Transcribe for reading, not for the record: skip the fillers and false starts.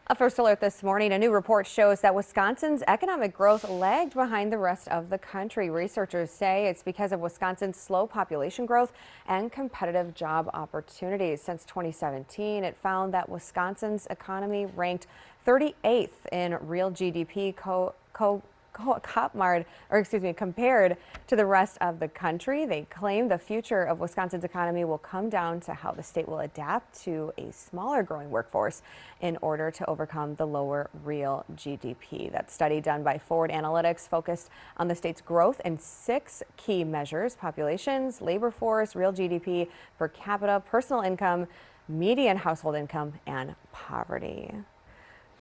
A first alert this morning, a new report shows that Wisconsin's economic growth lagged behind the rest of the country. Researchers say it's because of Wisconsin's slow population growth and competitive job opportunities. Since 2017, it found that Wisconsin's economy ranked 38th in real GDP compared to the rest of the country. They claim the future of Wisconsin's economy will come down to how the state will adapt to a smaller growing workforce in order to overcome the lower real GDP. That study done by Forward Analytics focused on the state's growth in 6 key measures: populations, labor force, real GDP, per capita, personal income, median household income, and poverty.